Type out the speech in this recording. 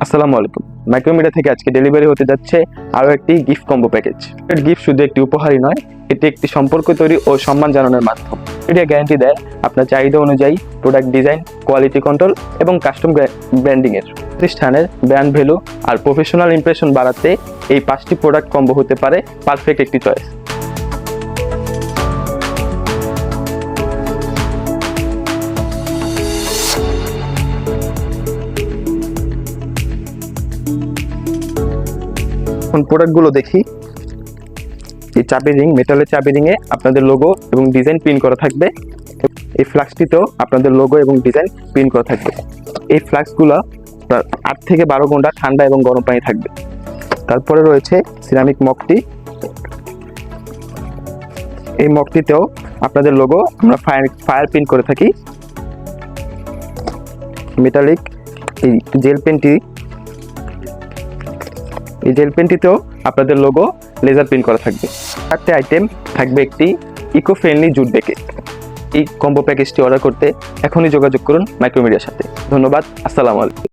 আসসালামু আলাইকুম। মাইক্রোমিডিয়া থেকে আজকে ডেলিভারি হতে যাচ্ছে আরও একটি গিফট কম্বো প্যাকেজ। গিফট শুধু একটি উপহারই নয়, এটি একটি সম্পর্ক তৈরি ও সম্মান জানানোর মাধ্যম। মিডিয়া গ্যারান্টি দেয় আপনার চাহিদা অনুযায়ী প্রোডাক্ট ডিজাইন, কোয়ালিটি কন্ট্রোল এবং কাস্টম ব্র্যান্ডিংয়ের। প্রতিষ্ঠানের ব্র্যান্ড ভ্যালু আর প্রফেশনাল ইমপ্রেশন বাড়াতে এই 5টি প্রোডাক্ট কম্বো হতে পারে পারফেক্ট একটি চয়েস। এখন প্রোডাক্টগুলো দেখি। এই চাবি রিং, মেটালের চাবি রিংয়ে আপনাদের লোগো এবং ডিজাইন প্রিন্ট করা থাকবে। এই ফ্লাক্সটিতেও আপনাদের লোগো এবং ডিজাইন প্রিন্ট করা থাকবে। এই ফ্লাক্সগুলো 8 থেকে 12 ঘন্টা ঠান্ডা এবং গরম পানি থাকবে। তারপরে রয়েছে সিরামিক মগটি। এই মগটিতেও আপনাদের লোগো আমরা ফায়ার প্রিন্ট করে থাকি। মেটালিক এই জেল পেনটি, এই জেল পেনটিতেও আপনাদের লোগো লেজার প্রিন্ট করা থাকবে। 4টে আইটেম থাকবে একটি ইকো ফ্রেন্ডলি জুট ব্যাগে। এই কম্বো প্যাকেজটি অর্ডার করতে এখনই যোগাযোগ করুন মাইক্রোমিডিয়ার সাথে। ধন্যবাদ। আসসালামু আলাইকুম।